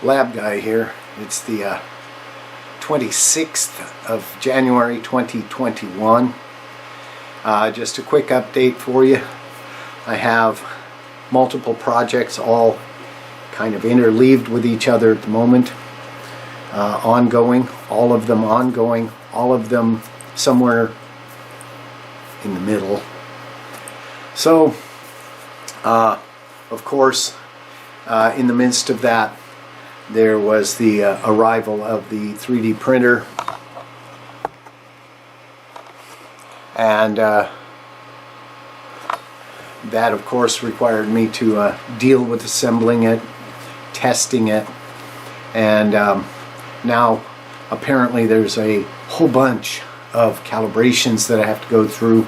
Lab Guy here. It's the 26th of January 2021. Just a quick update for you. I have multiple projects all kind of interleaved with each other at the moment. Ongoing, all of them ongoing, all of them somewhere in the middle. So, of course, in the midst of that, there was the arrival of the 3D printer, and that of course required me to deal with assembling it, testing it, and now apparently there's a whole bunch of calibrations that I have to go through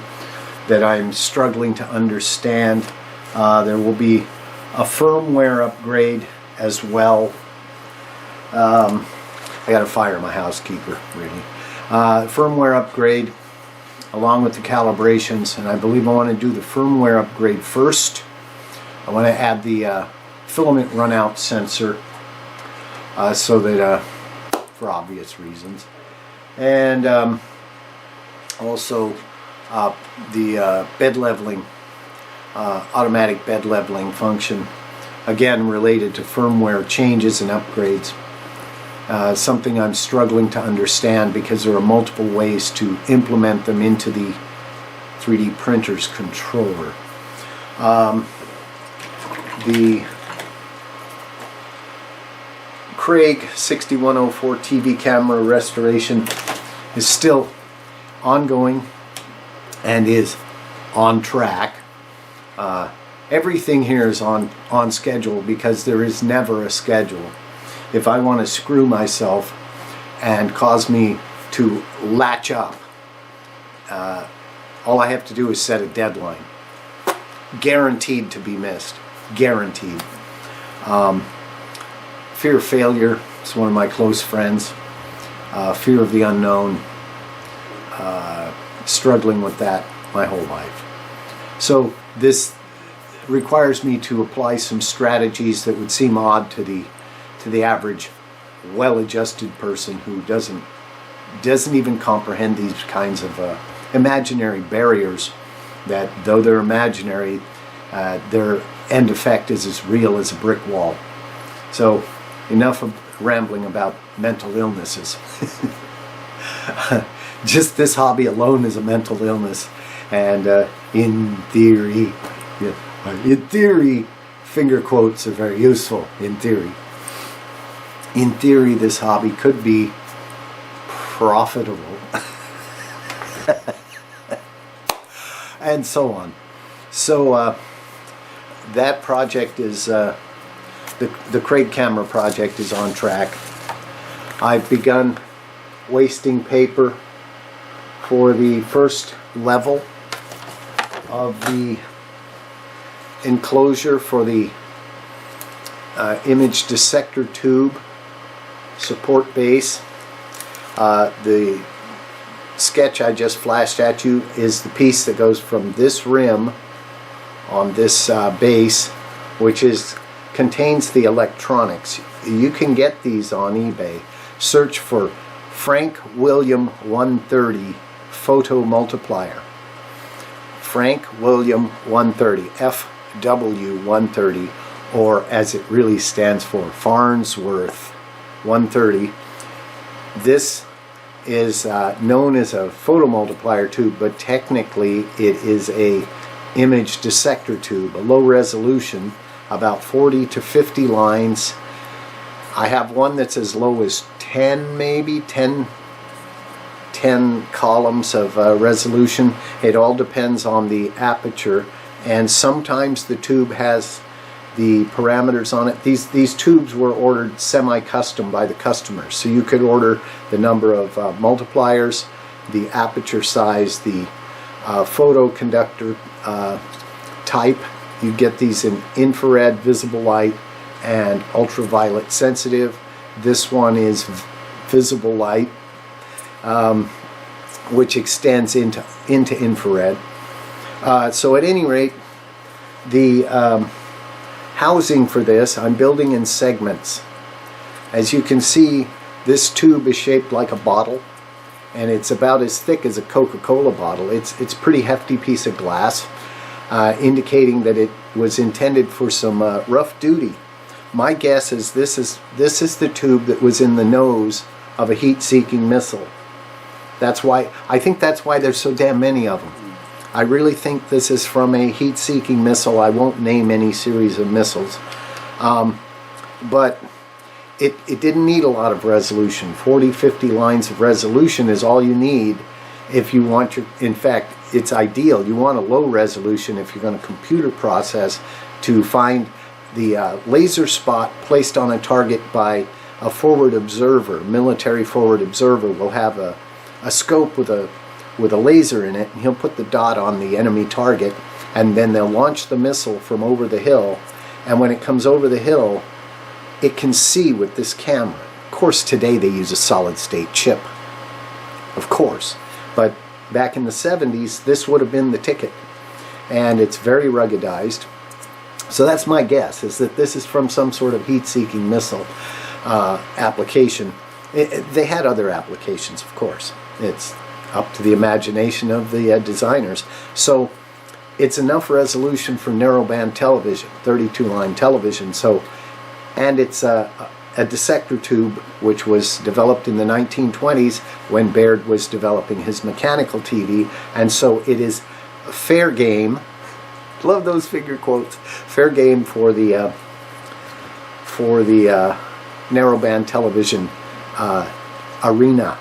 that I'm struggling to understand. There will be a firmware upgrade as well. I gotta fire my housekeeper, really. Firmware upgrade along with the calibrations, and I believe I want to do the firmware upgrade first. I want to add the filament runout sensor so that for obvious reasons, and also the bed leveling, automatic bed leveling function, again related to firmware changes and upgrades. Something I'm struggling to understand because there are multiple ways to implement them into the 3D printer's controller. The Craig 6104 TV camera restoration is still ongoing and is on track. Everything here is on schedule because there is never a schedule. If I want to screw myself and cause me to latch up, all I have to do is set a deadline. Guaranteed to be missed. Guaranteed. Fear of failure is one of my close friends. Fear of the unknown. Struggling with that my whole life. So this requires me to apply some strategies that would seem odd to the average well-adjusted person who doesn't even comprehend these kinds of imaginary barriers that, though they're imaginary, their end effect is as real as a brick wall. So enough of rambling about mental illnesses. Just this hobby alone is a mental illness, and in theory, finger quotes are very useful. In theory, this hobby could be profitable, and so on. So that project is the Craig camera project is on track. I've begun wasting paper for the first level of the enclosure for the image dissector tube support base. The sketch I just flashed at you is the piece that goes from this rim on this base, which contains the electronics. You can get these on eBay. Search for Frank William 130 photo multiplier. Frank William 130, FW 130, or as it really stands for, Farnsworth 130. This is known as a photomultiplier tube, but technically it is a image dissector tube, a low resolution, about 40 to 50 lines. I have one that's as low as 10, maybe 10 columns of resolution. It all depends on the aperture, and sometimes the tube has the parameters on it. These tubes were ordered semi-custom by the customers, so you could order the number of multipliers, the aperture size, the photoconductor type. You get these in infrared, visible light, and ultraviolet sensitive. This one is visible light, which extends into infrared. So at any rate, the housing for this I'm building in segments. As you can see, this tube is shaped like a bottle, and it's about as thick as a Coca-Cola bottle. It's a pretty hefty piece of glass, indicating that it was intended for some rough duty. My guess is this is the tube that was in the nose of a heat-seeking missile. I think that's why there's so damn many of them. I really think this is from a heat-seeking missile. I won't name any series of missiles, but it didn't need a lot of resolution. 40, 50 lines of resolution is all you need if you want your, in fact, it's ideal. You want a low resolution if you're going to computer process to find the laser spot placed on a target by a forward observer. Military forward observer will have a scope with a laser in it, and he'll put the dot on the enemy target, and then they'll launch the missile from over the hill, and when it comes over the hill, it can see with this camera. Of course, today they use a solid-state chip, of course, but back in the 70s, this would have been the ticket, and it's very ruggedized. So that's my guess, is that this is from some sort of heat-seeking missile application. They had other applications, of course. It's up to the imagination of the designers. So it's enough resolution for narrowband television, 32-line television. So, and it's a dissector tube, which was developed in the 1920s when Baird was developing his mechanical TV, and so it is fair game. Love those finger quotes. Fair game for the narrowband television arena,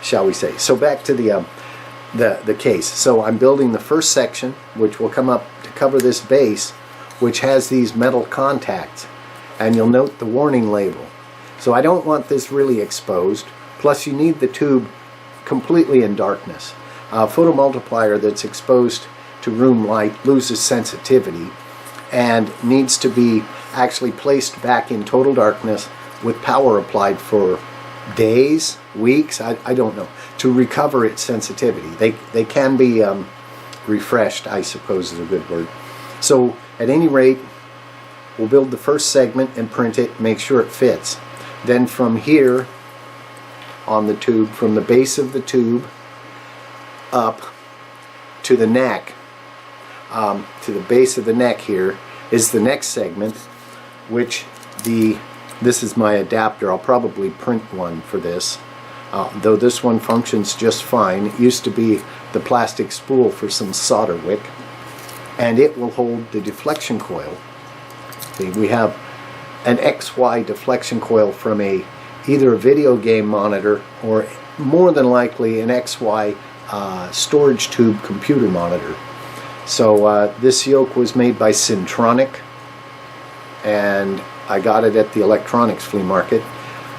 shall we say. So back to the case. So I'm building the first section, which will come up to cover this base, which has these metal contacts, and you'll note the warning label. So I don't want this really exposed. Plus you need the tube completely in darkness. A photomultiplier that's exposed to room light loses sensitivity and needs to be actually placed back in total darkness with power applied for days, weeks, I don't know, to recover its sensitivity. They can be refreshed, I suppose is a good word. So at any rate, we'll build the first segment and print it, make sure it fits. Then from here on the tube, from the base of the tube up to the neck, to the base of the neck here, is the next segment, which this is my adapter. I'll probably print one for this, though this one functions just fine. It used to be the plastic spool for some solder wick, and it will hold the deflection coil. See, we have an XY deflection coil from either a video game monitor or more than likely an XY storage tube computer monitor. So this yoke was made by Syntronic, and I got it at the electronics flea market.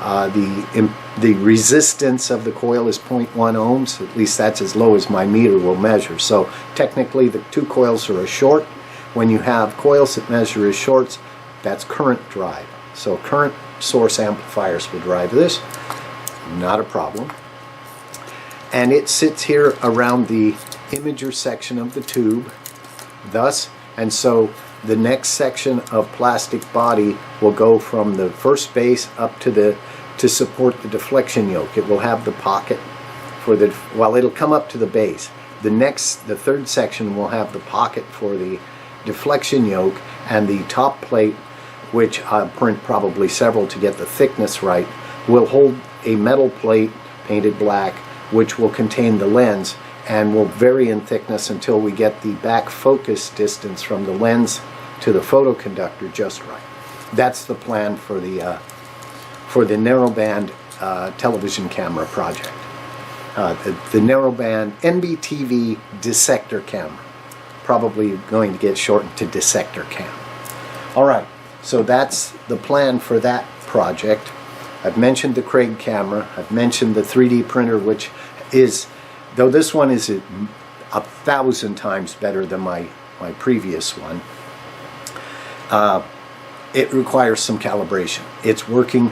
The resistance of the coil is 0.1 ohms. At least that's as low as my meter will measure. So technically the two coils are a short. When you have coils that measure as shorts, that's current drive. So current source amplifiers will drive this. Not a problem. And it sits here around the imager section of the tube, thus, and so the next section of plastic body will go from the first base up to support the deflection yoke. It will have the pocket for it'll come up to the base. The third section will have the pocket for the deflection yoke, and the top plate, which I'll print probably several to get the thickness right, will hold a metal plate painted black, which will contain the lens and will vary in thickness until we get the back focus distance from the lens to the photoconductor just right. That's the plan for the narrowband television camera project. The narrowband NBTV dissector camera. Probably going to get shortened to dissector cam. Alright, so that's the plan for that project. I've mentioned the Craig camera. I've mentioned the 3D printer, which is, though this one is 1,000 times better than my previous one, it requires some calibration. It's working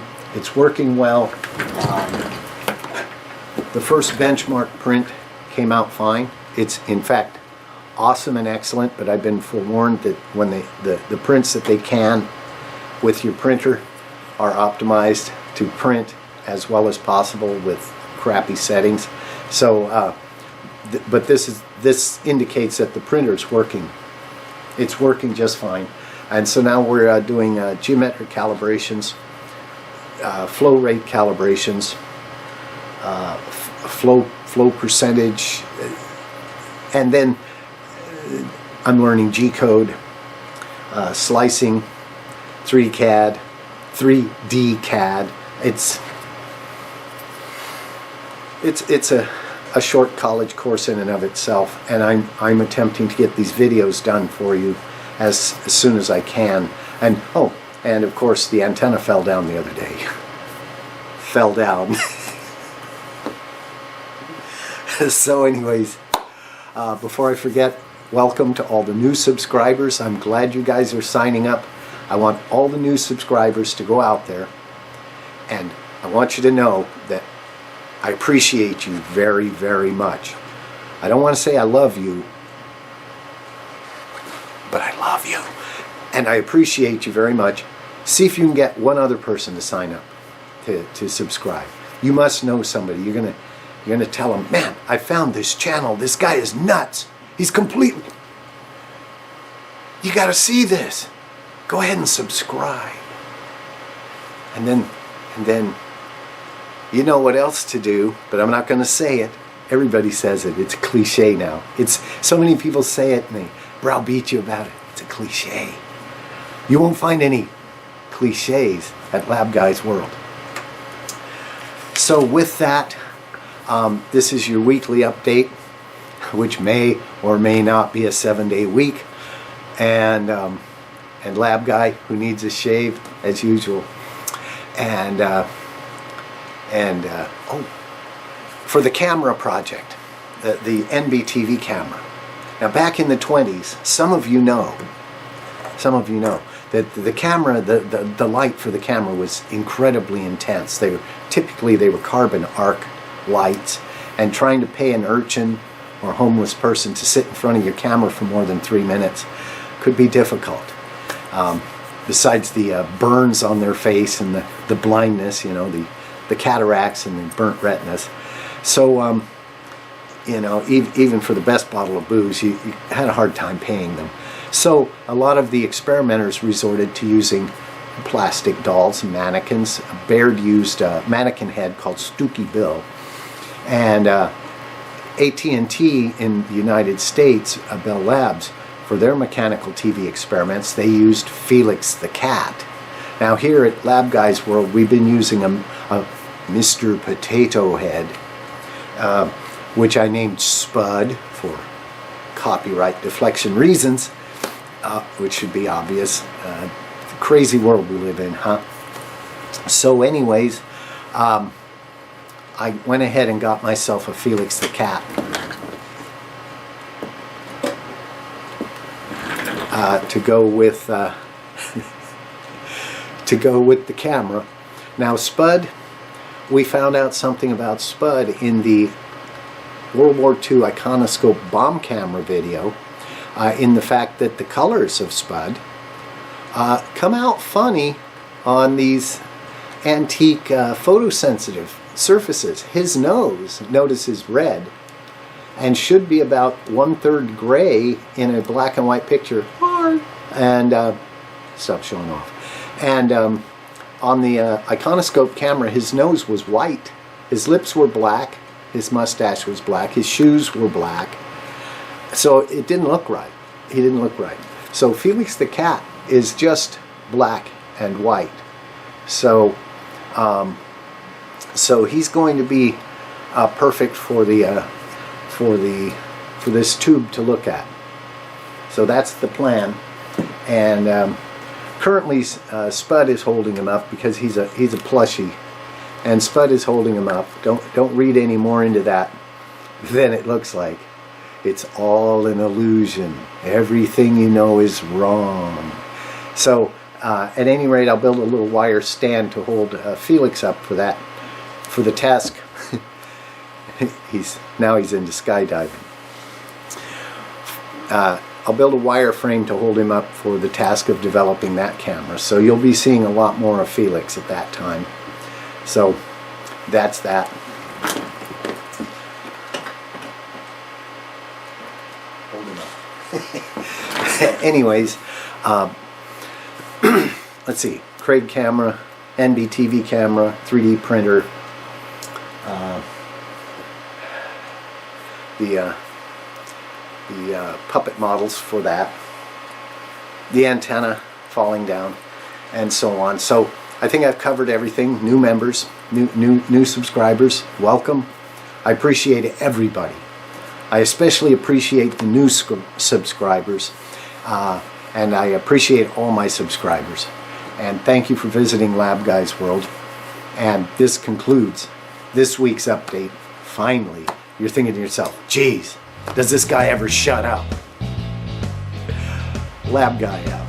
well. The first benchmark print came out fine. It's in fact awesome and excellent, but I've been forewarned that when the prints that they can with your printer are optimized to print as well as possible with crappy settings. So, but this indicates that the printer's working. It's working just fine. And so now we're doing geometric calibrations, flow rate calibrations, flow percentage, and then I'm learning G-code, slicing, 3D CAD. It's a short college course in and of itself, and I'm attempting to get these videos done for you as soon as I can. And and of course the antenna fell down the other day. Fell down. So anyways, before I forget, welcome to all the new subscribers. I'm glad you guys are signing up. I want all the new subscribers to go out there, and I want you to know that I appreciate you very, very much. I don't want to say I love you, but I love you. And I appreciate you very much. See if you can get one other person to sign up to subscribe. You must know somebody. You're gonna tell them, man, I found this channel. This guy is nuts. He's completely... You gotta see this. Go ahead and subscribe. And then you know what else to do, but I'm not going to say it. Everybody says it. It's a cliche now. It's so many people say it and they browbeat you about it. It's a cliche. You won't find any cliches at Lab Guys World. So with that, this is your weekly update, which may or may not be a 7-day week, and Lab Guy who needs a shave as usual, and for the camera project, the NBTV camera. Now back in the 20s, some of you know that the camera, the light for the camera was incredibly intense. They were carbon arc lights, and trying to pay an urchin or homeless person to sit in front of your camera for more than 3 minutes could be difficult. Besides the burns on their face and the blindness, the cataracts and the burnt retinas. So, even for the best bottle of booze, you had a hard time paying them. So a lot of the experimenters resorted to using plastic dolls and mannequins. Baird used a mannequin head called Stooky Bill. And AT&T in the United States, Bell Labs, for their mechanical TV experiments, they used Felix the cat. Now here at Lab Guys World, we've been using a Mr. Potato Head, which I named Spud for copyright deflection reasons, which should be obvious. The crazy world we live in, huh? So anyways, I went ahead and got myself a Felix the cat. To go with the camera. Now Spud, we found out something about Spud in the World War II iconoscope bomb camera video, in the fact that the colors of Spud come out funny on these antique photosensitive surfaces. His nose, notice, is red and should be about 1/3 gray in a black and white picture. And stop showing off. And on the iconoscope camera, his nose was white, his lips were black, his mustache was black, his shoes were black. So it didn't look right. He didn't look right. So Felix the cat is just black and white. So so he's going to be perfect for this tube to look at. So that's the plan. And currently Spud is holding him up because he's a plushie, and Spud is holding him up. Don't read any more into that than it looks like. It's all an illusion. Everything you know is wrong. So at any rate, I'll build a little wire stand to hold Felix up for the task. he's into skydiving. I'll build a wire frame to hold him up for the task of developing that camera. So you'll be seeing a lot more of Felix at that time. So that's that. Hold it up. Anyways, let's see. Craig camera, NBTV camera, 3D printer. The puppet models for that. The antenna falling down, and so on. So I think I've covered everything. New members, new subscribers, welcome. I appreciate everybody. I especially appreciate the new subscribers, and I appreciate all my subscribers. And thank you for visiting Lab Guys World. And this concludes this week's update. Finally, you're thinking to yourself, geez, does this guy ever shut up? Lab Guy out.